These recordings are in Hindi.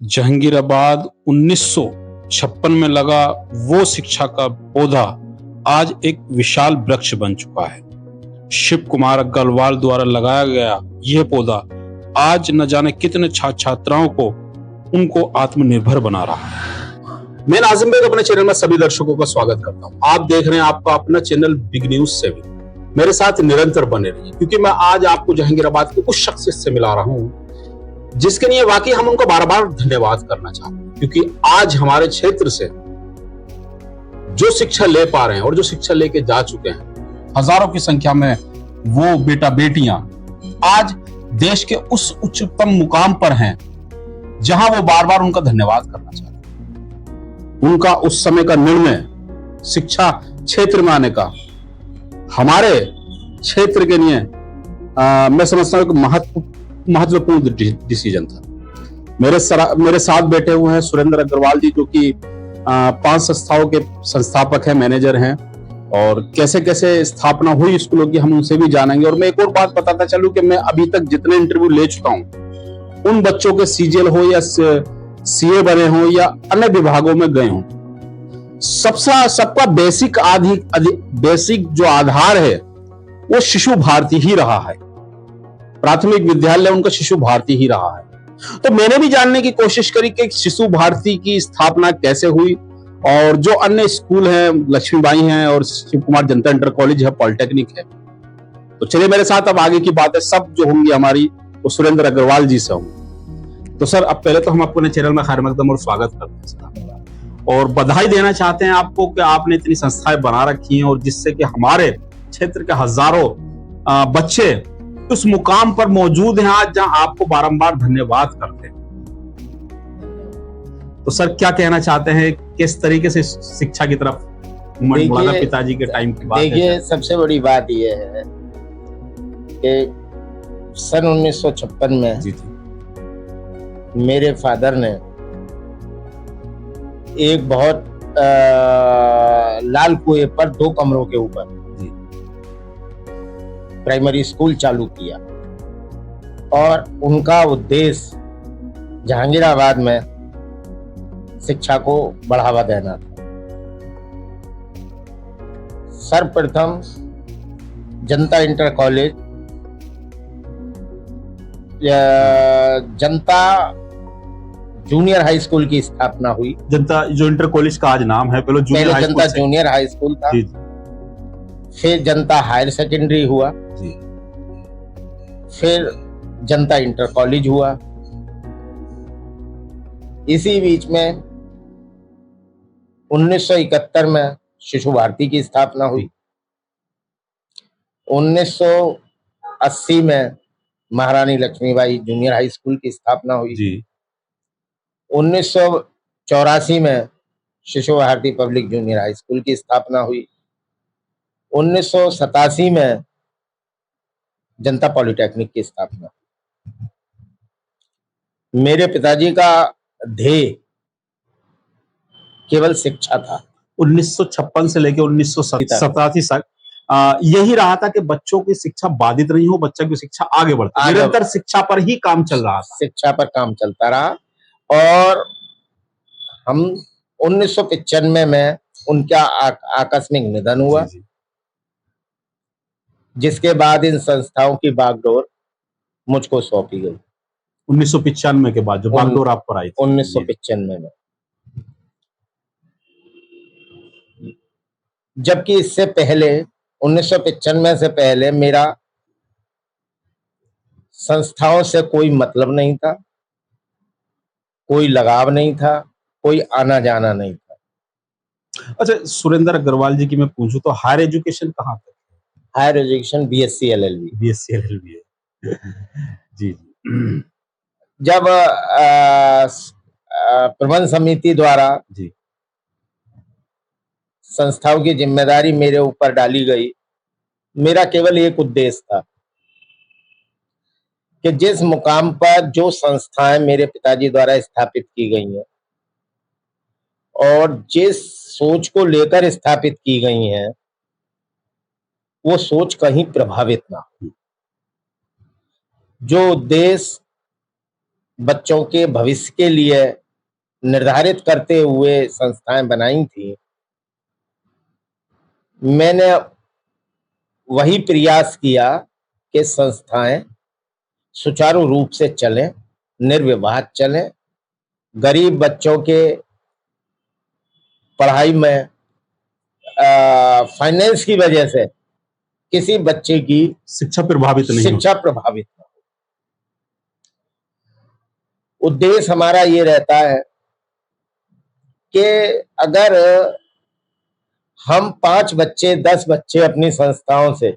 जहांगीराबाद 1956 में लगा वो शिक्षा का पौधा आज एक विशाल वृक्ष बन चुका है। शिव कुमार अग्रवाल द्वारा लगाया गया यह पौधा आज न जाने कितने छात्र छात्राओं को उनको आत्मनिर्भर बना रहा है। मैं नाजिम बेग अपने चैनल में सभी दर्शकों का स्वागत करता हूं। आप देख रहे हैं आपका अपना चैनल बिग न्यूज से भी। मेरे साथ निरंतर बने रहिए क्योंकि मैं आज आपको जहांगीराबाद के उस शख्स से मिला रहा हूं जिसके लिए वाकई हम उनको बार बार धन्यवाद करना चाहते हैं, क्योंकि आज हमारे क्षेत्र से जो शिक्षा ले पा रहे हैं और जो शिक्षा लेके जा चुके हैं हजारों की संख्या में वो बेटा बेटियां आज देश के उस उच्चतम मुकाम पर हैं जहां वो बार बार उनका धन्यवाद करना चाहते हैं। उनका उस समय का निर्णय शिक्षा क्षेत्र में आने का हमारे क्षेत्र के लिए मैं समझता हूं कि महत्वपूर्ण डिसीजन था। मेरे साथ बैठे हुए हैं सुरेंद्र अग्रवाल जी, जो कि 5 संस्थाओं के संस्थापक हैं, मैनेजर हैं, और कैसे कैसे स्थापना हुई स्कूलों की हम उनसे भी जानेंगे। और मैं एक और बात बताता चलूं कि मैं अभी तक जितने इंटरव्यू ले चुका हूं उन बच्चों के सीजीएल हो या सीए बने हो या अन्य विभागों में गए हों, सबका बेसिक जो आधार है वो शिशु भारती ही रहा है। प्राथमिक विद्यालय उनका शिशु भारती ही रहा है। तो मैंने भी जानने की कोशिश करी कि शिशु भारती की स्थापना कैसे हुई, और जो अन्य स्कूल हैं, लक्ष्मीबाई हैं और शिव कुमार जनता इंटर कॉलेज है, पॉलिटेक्निक है। तो चलिए मेरे साथ अब आगे की बातें सब जो होंगी हमारी वो सुरेंद्र अग्रवाल जी से होंगी। तो सर, अब पहले तो हम आपको अपने चैनल में खैर मकदम और स्वागत करते हैं और बधाई देना चाहते हैं आपको कि आपने इतनी संस्थाएं बना रखी हैं और जिससे कि हमारे क्षेत्र के हजारों बच्चे उस मुकाम पर मौजूद हैं आज जहां आपको बारंबार धन्यवाद करते हैं। तो सर, क्या कहना चाहते हैं, किस तरीके से शिक्षा की तरफ मौलाना पिताजी के टाइम की बात है? देखिए, सबसे बड़ी बात यह है कि सन 1956 में जी मेरे फादर ने एक बहुत लाल कुएं पर 2 कमरों के ऊपर प्राइमरी स्कूल चालू किया, और उनका उद्देश्य जहांगीराबाद में शिक्षा को बढ़ावा देना था। सर्वप्रथम जनता इंटर कॉलेज, जनता जूनियर हाई स्कूल की स्थापना हुई। जनता जो इंटर कॉलेज का आज नाम है, पहले जनता जूनियर हाई स्कूल था, फिर जनता हायर सेकेंडरी हुआ, फिर जनता इंटर कॉलेज हुआ। इसी बीच में 1971 में शिशु भारती की स्थापना हुई। 1980 में महारानी लक्ष्मीबाई जूनियर हाई स्कूल की स्थापना हुई जी। 1984 में Shishu Bharati public junior high school की स्थापना हुई। 1987 में जनता पॉलिटेक्निक की स्थापना। मेरे पिताजी का ध्येय केवल शिक्षा था। 1956 से लेकर 1987 तक यही रहा था कि बच्चों की शिक्षा बाधित नहीं हो, बच्चों की शिक्षा आगे बढ़ती, निरंतर शिक्षा पर ही काम चल रहा था। शिक्षा पर काम चलता रहा, और हम 1995 में उनका आकस्मिक निधन हुआ जी। जिसके बाद इन संस्थाओं की बागडोर मुझको सौंपी गई। 1995 के बाद जो बागडोर आप पर आई थी 1995 में, जबकि इससे पहले 1995 से पहले मेरा संस्थाओं से कोई मतलब नहीं था, कोई लगाव नहीं था, कोई आना जाना नहीं था। अच्छा सुरेंद्र अग्रवाल जी की मैं पूछूं तो हायर एजुकेशन कहाँ तक? हायर एजुकेशन बीएससी एलएलबी है जी। जब प्रबंध समिति द्वारा जी संस्थाओं की जिम्मेदारी मेरे ऊपर डाली गई, मेरा केवल एक उद्देश्य था कि जिस मुकाम पर जो संस्थाएं मेरे पिताजी द्वारा स्थापित की गई हैं और जिस सोच को लेकर स्थापित की गई हैं, वो सोच कहीं प्रभावित ना हो। जो उद्देश्य बच्चों के भविष्य के लिए निर्धारित करते हुए संस्थाएं बनाई थी, मैंने वही प्रयास किया कि संस्थाएं सुचारू रूप से चलें, निर्विवाद चलें, गरीब बच्चों के पढ़ाई में फाइनेंस की वजह से किसी बच्चे की शिक्षा प्रभावित नहीं हो। शिक्षा प्रभावित न हो। उद्देश्य हमारा ये रहता है कि अगर हम 5 बच्चे 10 बच्चे अपनी संस्थाओं से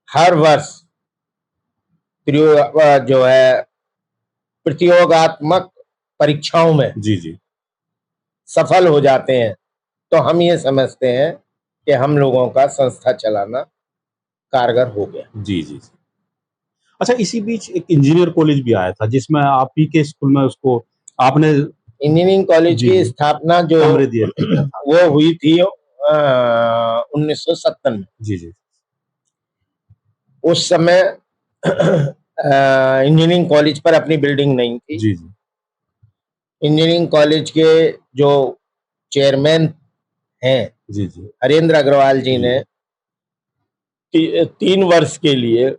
हर वर्ष जो है प्रतियोगात्मक परीक्षाओं में जी जी सफल हो जाते हैं, तो हम ये समझते हैं कि हम लोगों का संस्था चलाना कारगर हो गया। जी जी। अच्छा, इसी बीच एक इंजीनियर कॉलेज भी आया था जिसमें आप ही के स्कूल में उसको आपने इंजीनियरिंग कॉलेज जी, की जी। स्थापना जो कमरे दिए थे क्या था? वो हुई थी 1970 में। जी जी उस समय इंजीनियरिंग कॉलेज पर अपनी बिल्डिंग नहीं थी। जी जी इंजीनियरिंग कॉलेज के जो चेयरमैन हैं जी जी हरेंद्र अग्रवाल जी जी। ने 3 वर्ष के लिए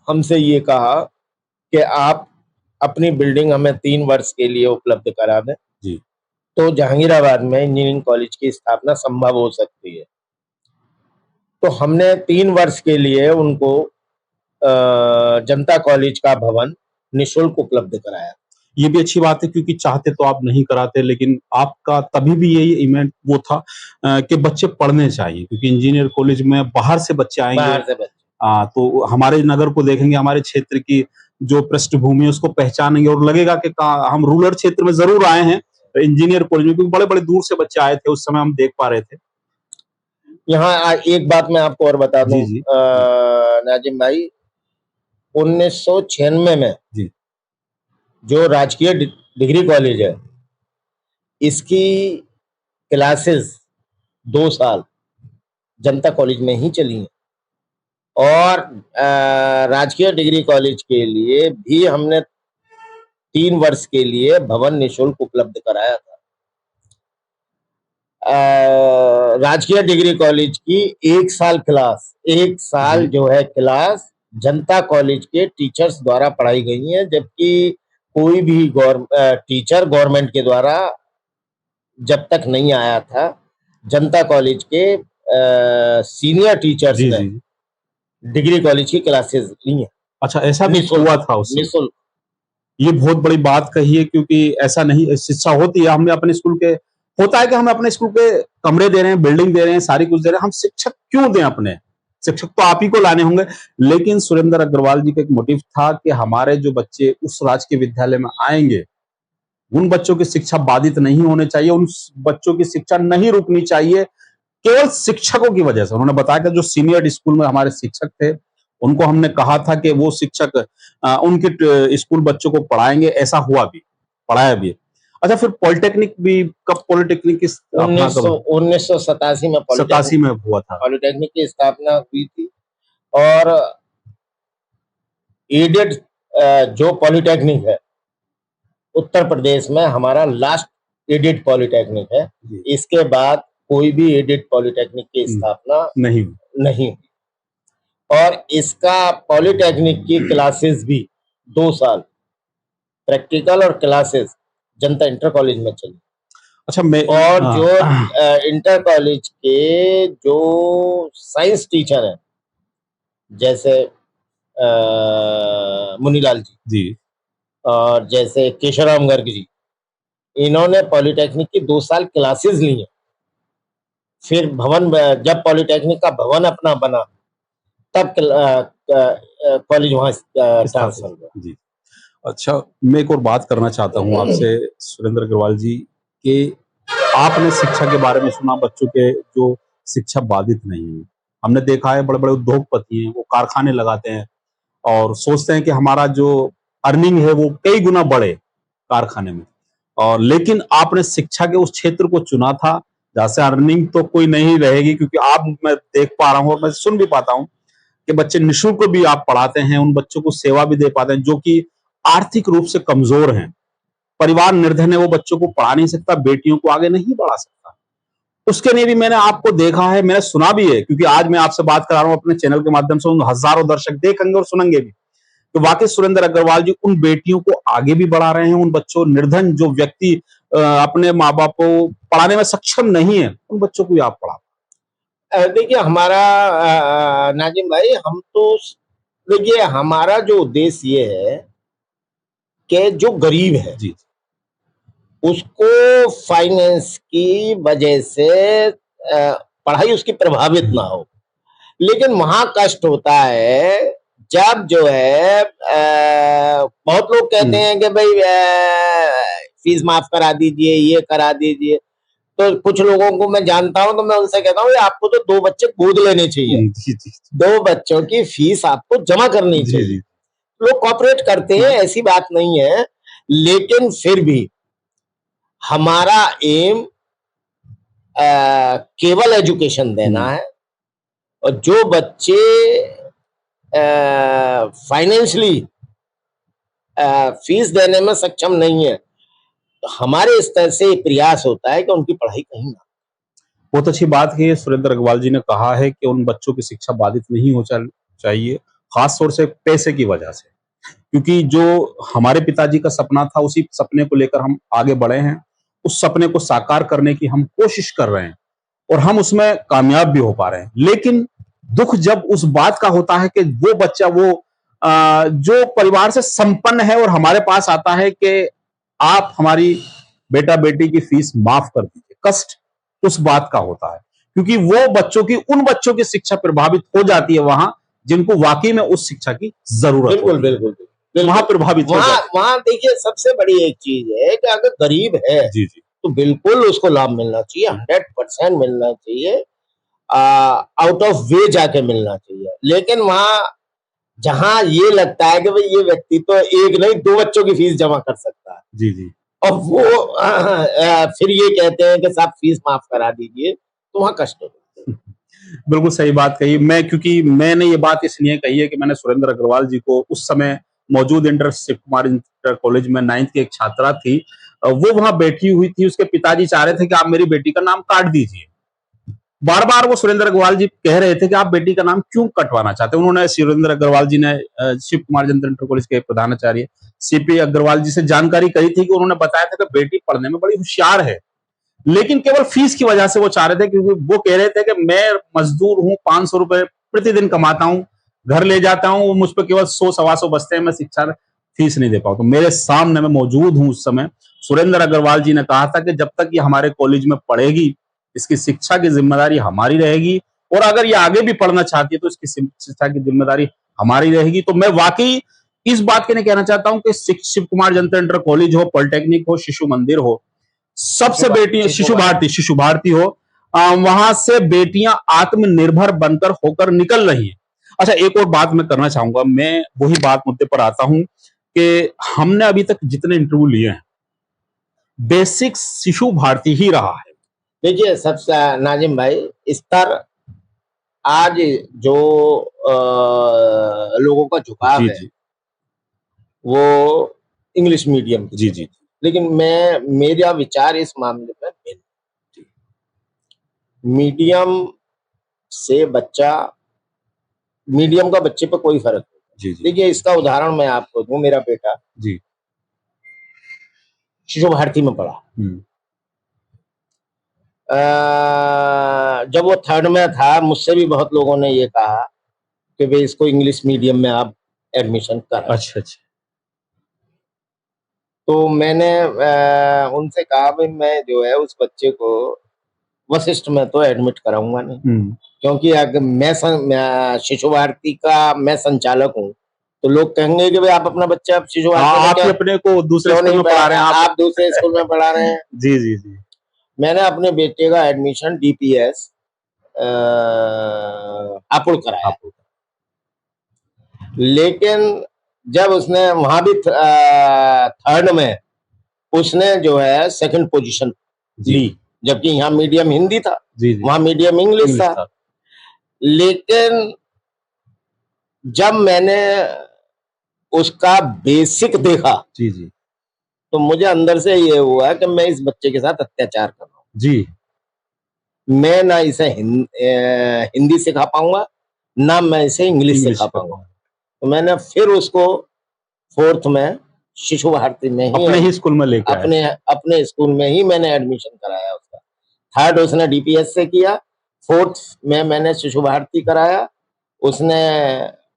हमसे ये कहा कि आप अपनी बिल्डिंग हमें 3 वर्ष के लिए उपलब्ध करा दें, जी तो जहांगीराबाद में इंजीनियरिंग कॉलेज की स्थापना संभव हो सकती है। तो हमने 3 वर्ष के लिए उनको जनता कॉलेज का भवन निःशुल्क उपलब्ध कराया। ये भी अच्छी बात है क्योंकि चाहते तो आप नहीं कराते, लेकिन आपका तभी भी यही इवेंट वो था कि बच्चे पढ़ने चाहिए क्योंकि इंजीनियर कॉलेज में बाहर से बच्चे आएंगे। बाहर से बच्चे तो हमारे नगर को देखेंगे, हमारे क्षेत्र की जो पृष्ठभूमि है उसको पहचानेंगे और लगेगा कि हम रूरल क्षेत्र में जरूर आए हैं इंजीनियर कॉलेज में, क्योंकि बड़े बड़े दूर से बच्चे आए थे उस समय, हम देख पा रहे थे। यहाँ एक बात मैं आपको और बता दूं जी जी नाजिम भाई, 1996 में जी जो राजकीय डिग्री कॉलेज है, इसकी क्लासेस 2 साल जनता कॉलेज में ही चली हैं और राजकीय डिग्री कॉलेज के लिए भी हमने 3 वर्ष के लिए भवन निःशुल्क उपलब्ध कराया था। राजकीय डिग्री कॉलेज की 1 साल जी जो है क्लास जनता कॉलेज के टीचर्स द्वारा पढ़ाई गई है, जबकि कोई भी टीचर गवर्नमेंट के द्वारा जब तक नहीं आया था, जनता कॉलेज के सीनियर टीचर्स जी ने जी। डिग्री कॉलेज की क्लासेस ली हैं अच्छा, ऐसा भी निःशुल्क। हुआ था उसमें? निःशुल्क। ये बहुत बड़ी बात कही है क्योंकि ऐसा नहीं, शिक्षा होती है, हमने अपने स्कूल के, होता है कि हम अपने स्कूल के कमरे दे रहे हैं, बिल्डिंग दे रहे हैं, सारी कुछ दे रहे हैं, हम शिक्षक क्यों दें अपने? शिक्षक तो आप ही को लाने होंगे। लेकिन सुरेंद्र अग्रवाल जी का एक मोटिव था कि हमारे जो बच्चे उस राजकीय विद्यालय में आएंगे, उन बच्चों की शिक्षा बाधित नहीं होनी चाहिए, उन बच्चों की शिक्षा नहीं रुकनी चाहिए केवल शिक्षकों की वजह से। उन्होंने बताया कि जो सीनियर स्कूल में हमारे शिक्षक थे, उनको हमने कहा था कि वो शिक्षक उनके स्कूल बच्चों को पढ़ाएंगे, ऐसा हुआ भी, पढ़ाया भी। अच्छा, फिर पॉलिटेक्निक भी कब, पॉलिटेक्निक की स्थापना कब? 1987 में 87 में हुआ था। पॉलिटेक्निक की स्थापना हुई थी और एडेड जो पॉलिटेक्निक है उत्तर प्रदेश में हमारा लास्ट एडेड पॉलिटेक्निक है। जी। इसके बाद कोई भी एडेड पॉलिटेक्निक की स्थापना नहीं। नहीं हुई और इसका पॉलिटेक्निक की क्लासेस भी 2 साल प्रैक्टिकल और क्लासेस जनता इंटर कॉलेज में चली। अच्छा, मैं और जो इंटर कॉलेज के जो साइंस टीचर हैं, जैसे मुनीलाल जी जी और जैसे केशवराम गर्ग जी, इन्होंने पॉलिटेक्निक की 2 साल क्लासेस ली हैं। फिर भवन जब पॉलिटेक्निक का भवन अपना बना, तब कॉलेज वहां ट्रांसफर हुआ। जी। अच्छा, मैं एक और बात करना चाहता हूँ आपसे सुरेंद्र अग्रवाल जी, कि आपने शिक्षा के बारे में सुना, बच्चों के जो शिक्षा बाधित नहीं हुई। हमने देखा है बड़े बड़े उद्योगपति हैं, वो कारखाने लगाते हैं और सोचते हैं कि हमारा जो अर्निंग है वो कई गुना बढ़े कारखाने में, और लेकिन आपने शिक्षा के उस क्षेत्र को चुना था जहाँ से अर्निंग तो कोई नहीं रहेगी, क्योंकि आप, मैं देख पा रहा हूँ और मैं सुन भी पाता हूँ कि बच्चे निःशुल्क भी आप पढ़ाते हैं, उन बच्चों को सेवा भी दे पाते हैं जो कि आर्थिक रूप से कमजोर हैं, परिवार निर्धन है, वो बच्चों को पढ़ा नहीं सकता, बेटियों को आगे नहीं बढ़ा सकता। उसके लिए भी मैंने आपको देखा है, मैंने सुना भी है, क्योंकि आज मैं आपसे बात कर रहा हूं अपने चैनल के माध्यम से, उन हजारों दर्शक देखेंगे और सुनेंगे भी। तो वाकई सुरेंद्र अग्रवाल जी उन बेटियों को आगे भी बढ़ा रहे हैं, उन बच्चों निर्धन जो व्यक्ति अपने माँ बाप को पढ़ाने में सक्षम नहीं है, उन बच्चों को भी आप पढ़ा। देखिए हमारा नाजिम भाई, हम तो देखिए हमारा जो उद्देश्य ये है कि जो गरीब है जी उसको फाइनेंस की वजह से पढ़ाई उसकी प्रभावित ना हो। लेकिन वहां कष्ट होता है जब जो है बहुत लोग कहते हैं कि भाई फीस माफ करा दीजिए, ये करा दीजिए। तो कुछ लोगों को मैं जानता हूं तो मैं उनसे कहता हूँ आपको तो 2 बच्चे गोद लेने चाहिए, जी जी 2 बच्चों की फीस आपको जमा करनी जी चाहिए। जी लोग कॉपरेट करते हैं, ऐसी बात नहीं है, लेकिन फिर भी हमारा एम केवल एजुकेशन देना है। और जो बच्चे फाइनेंशियली फीस देने में सक्षम नहीं है, तो हमारे स्तर से प्रयास होता है कि उनकी पढ़ाई कहीं ना। बहुत अच्छी बात है, सुरेंद्र अग्रवाल जी ने कहा है कि उन बच्चों की शिक्षा बाधित नहीं हो चाहिए, खासतौर से पैसे की वजह से, क्योंकि जो हमारे पिताजी का सपना था उसी सपने को लेकर हम आगे बढ़े हैं, उस सपने को साकार करने की हम कोशिश कर रहे हैं और हम उसमें कामयाब भी हो पा रहे हैं। लेकिन दुख जब उस बात का होता है कि वो बच्चा जो परिवार से संपन्न है और हमारे पास आता है कि आप हमारी बेटा बेटी की फीस माफ कर दीजिए, कष्ट उस बात का होता है, क्योंकि वो बच्चों की उन बच्चों की शिक्षा प्रभावित हो जाती है वहां जिनको वाकई में उस शिक्षा की जरूरत बिल्कुल होती है। बिल्कुल वहां प्रभावित हो जाते हैं। वहां देखिए सबसे बड़ी एक चीज है कि अगर गरीब है जी जी तो बिल्कुल उसको लाभ मिलना चाहिए, 100% मिलना चाहिए, आउट ऑफ वे जाके मिलना चाहिए। लेकिन वहां जहां ये लगता है कि भाई ये व्यक्ति तो एक नहीं 2 बच्चों की फीस जमा कर सकता है, जी जी और वो फिर ये कहते हैं कि साहब फीस माफ करा दीजिए, तो वहां कष्ट होता है। बिल्कुल सही बात कही। क्योंकि मैंने ये बात इसलिए कही है कि मैंने सुरेंद्र अग्रवाल जी को उस समय मौजूद शिव कुमार इंटर कॉलेज में 9th की एक छात्रा थी, वो वहां बैठी हुई थी, उसके पिताजी चाह रहे थे कि आप मेरी बेटी का नाम काट दीजिए। बार बार वो सुरेंद्र अग्रवाल जी कह रहे थे कि आप बेटी का नाम क्यों कटवाना चाहते हैं। उन्होंने सुरेंद्र अग्रवाल जी ने शिव कुमार इंटर कॉलेज के प्रधानाचार्य सीपी अग्रवाल जी से जानकारी करी थी कि उन्होंने बताया था कि बेटी पढ़ने में बड़ी होशियार है, लेकिन केवल फीस की वजह से वो चाह रहे थे, क्योंकि वो कह रहे थे कि मैं मजदूर हूं, 500 रुपए प्रतिदिन कमाता हूं, घर ले जाता हूं, मुझ पर केवल 100-125 बचते हैं, मैं शिक्षा फीस नहीं दे पाऊँ। तो मेरे सामने मैं मौजूद हूं उस समय, सुरेंद्र अग्रवाल जी ने कहा था कि जब तक ये हमारे कॉलेज में पढ़ेगी इसकी शिक्षा की जिम्मेदारी हमारी रहेगी, और अगर ये आगे भी पढ़ना चाहती है तो इसकी शिक्षा की जिम्मेदारी हमारी रहेगी। तो मैं वाकई इस बात के लिए कहना चाहता हूं कि शिव कुमार इंटर कॉलेज हो, पॉलिटेक्निक हो, शिशु मंदिर हो, सबसे बेटियां शिशु भारती हो, वहां से बेटियां आत्मनिर्भर बनकर होकर निकल रही हैं। अच्छा, एक और बात मैं करना चाहूंगा, मैं वही बात मुद्दे पर आता हूं कि हमने अभी तक जितने इंटरव्यू लिए हैं बेसिक शिशु भारती ही रहा है। देखिए सबसे नाजिम भाई, स्तर आज जो लोगों का झुकाव जी है जी वो इंग्लिश मीडियम की जी तरफ। जी लेकिन मेरा विचार इस मामले में भिन्न। मीडियम से मीडियम का बच्चे पर कोई फर्क नहीं। जी जी देखिए इसका उदाहरण मैं आपको दूं, मेरा बेटा जी शिशु भारती में पढ़ा। हम्म, जब वो 3rd में था, मुझसे भी बहुत लोगों ने ये कहा कि भाई इसको इंग्लिश मीडियम में आप एडमिशन करें। अच्छा अच्छा तो मैंने उनसे कहा भाई मैं जो है उस बच्चे को वशिष्ठ में तो एडमिट कराऊंगा नहीं, क्योंकि अगर मैं शिशु भारती का मैं संचालक हूँ तो लोग कहेंगे कि भाई आप अपना बच्चा शिशु भारती में आप ही अपने को दूसरे स्कूल में पढ़ा रहे हैं, आप दूसरे स्कूल में पढ़ा रहे हैं। जी जी जी मैंने अपने बेटे का एडमिशन डीपीएस हापुड़ कराया, लेकिन जब उसने वहां भी 3rd में उसने जो है 2nd पोजीशन ली, जबकि यहाँ मीडियम हिंदी था, जी जी वहां मीडियम इंग्लिश था। लेकिन जब मैंने उसका बेसिक देखा जी जी तो मुझे अंदर से ये हुआ कि मैं इस बच्चे के साथ अत्याचार कर रहा हूँ। जी। मैं ना इसे हिंदी सिखा पाऊंगा, ना मैं इसे इंग्लिश इंग्लिश सिखा का पाऊंगा। तो मैंने फिर उसको फोर्थ में शिशु भारती में ही अपने ही स्कूल में लेके आए। अपने अपने स्कूल में ही मैंने एडमिशन कराया उसका। थर्ड उसने डीपीएस से किया, फोर्थ में मैंने शिशु भारती कराया, उसने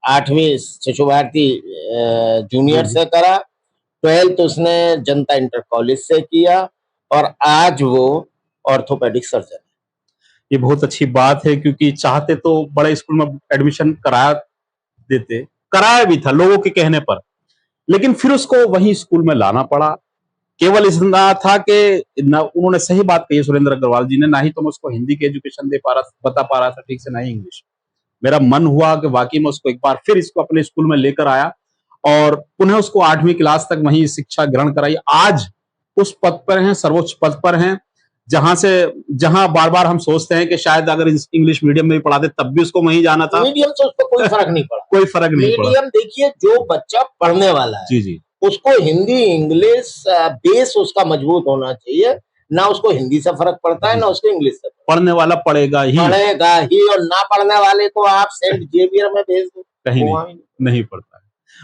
8वीं शिशु भारती जूनियर जी जी। से करा, 12th उसने जनता इंटर कॉलेज से किया और आज वो ऑर्थोपेडिक सर्जन है। ये बहुत अच्छी बात है, क्योंकि चाहते तो बड़े स्कूल में एडमिशन करा देते, कराया भी था लोगों के कहने पर, लेकिन फिर उसको वही स्कूल में लाना पड़ा। केवल इतना था कि उन्होंने सही बात कही सुरेंद्र अग्रवाल जी ने, ना ही तो मैं उसको हिंदी की एजुकेशन बता पा रहा था ठीक से, ना ही इंग्लिश। मेरा मन हुआ कि वाकई में उसको एक बार फिर इसको अपने स्कूल में लेकर आया और पुनः उसको 8वीं क्लास तक वही शिक्षा ग्रहण कराई। आज उस पद पर हैं, सर्वोच्च पद पर हैं, जहां बार बार हम सोचते हैं कि शायद अगर इंग्लिश मीडियम में भी पढ़ाते तब भी उसको वहीं जाना था। मीडियम से उसको कोई फर्क नहीं पड़ा। कोई फर्क नहीं पड़ा। मीडियम देखिए, जो बच्चा पढ़ने वाला है जी जी। उसको हिंदी इंग्लिश बेस उसका मजबूत होना चाहिए। ना उसको हिंदी से फर्क पड़ता है, ना उसको इंग्लिश से। पढ़ने वाला पढ़ेगा ही, और ना पढ़ने वाले को आप सेंट जेवियर में भेज दो, कहीं नहीं पढ़ता है।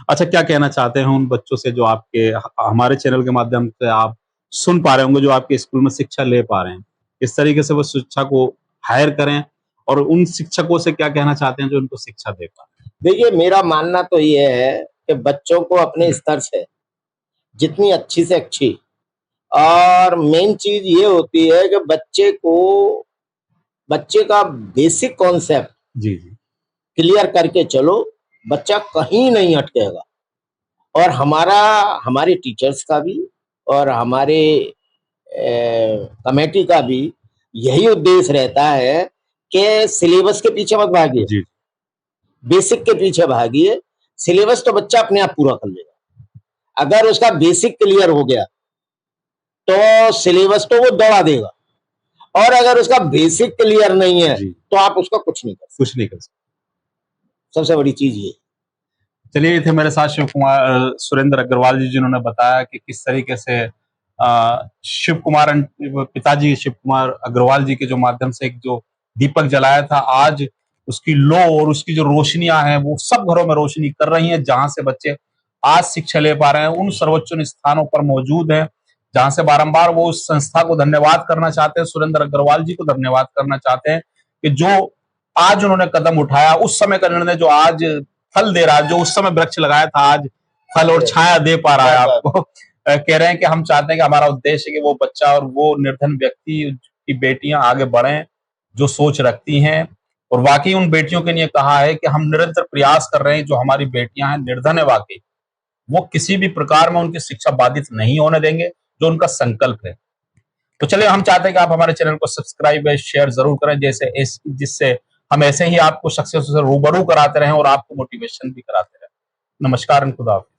अच्छा, क्या कहना चाहते हैं उन बच्चों से जो आपके हमारे चैनल के माध्यम से आप सुन पा रहे होंगे, जो आपके स्कूल में शिक्षा ले पा रहे हैं, इस तरीके से वो शिक्षा को हायर करें, और उन शिक्षकों से क्या कहना चाहते हैं जो उनको शिक्षा दे पा रहे हैं? देखिए, मेरा मानना तो ये है कि बच्चों को अपने स्तर से जितनी अच्छी से अच्छी, और मेन चीज ये होती है कि बच्चे का बेसिक कॉन्सेप्ट जी जी। क्लियर करके चलो, बच्चा कहीं नहीं अटकेगा। और हमारे टीचर्स का भी और हमारे कमेटी का भी यही उद्देश्य रहता है कि सिलेबस के पीछे मत भागिए, जी बेसिक के पीछे भागिए। सिलेबस तो बच्चा अपने आप पूरा कर लेगा। अगर उसका बेसिक क्लियर हो गया तो सिलेबस तो वो दौड़ा देगा, और अगर उसका बेसिक क्लियर नहीं है तो आप उसका कुछ नहीं कर सकते। सबसे बड़ी चीज ये। चलिए, ये थे मेरे साथ सुरेंद्र अग्रवाल जी, जिन्होंने बताया कि किस तरीके से पिताजी शिव कुमार अग्रवाल जी के जो माध्यम से एक जो दीपक जलाया था, आज उसकी लो और उसकी जो रोशनियां हैं वो सब घरों में रोशनी कर रही हैं, जहां से बच्चे आज शिक्षा ले पा रहे हैं, उन सर्वोच्च स्थानों पर मौजूद हैं, जहां से बारंबार वो उस संस्था को धन्यवाद करना चाहते हैं, सुरेंद्र अग्रवाल जी को धन्यवाद करना चाहते हैं कि जो आज उन्होंने कदम उठाया, उस समय का निर्णय जो आज फल दे रहा है, जो उस समय वृक्ष लगाया था आज फल और छाया दे पा रहा है आपको। कह रहे हैं कि हम चाहते हैं कि हमारा उद्देश्य है कि वो बच्चा और वो निर्धन व्यक्ति की बेटियां आगे बढ़ें, जो सोच रखती हैं, और वाकई उन बेटियों के लिए कहा है कि हम निरंतर प्रयास कर रहे हैं, जो हमारी बेटियां हैं निर्धन है वाकई, वो किसी भी प्रकार में उनकी शिक्षा बाधित नहीं होने देंगे, जो उनका संकल्प है। तो चलिए, हम चाहते हैं कि आप हमारे चैनल को सब्सक्राइब और शेयर जरूर करें, जिससे हम ऐसे ही आपको शख्सियतों से रूबरू कराते रहें और आपको मोटिवेशन भी कराते रहें। नमस्कार, खुदा हाफिज।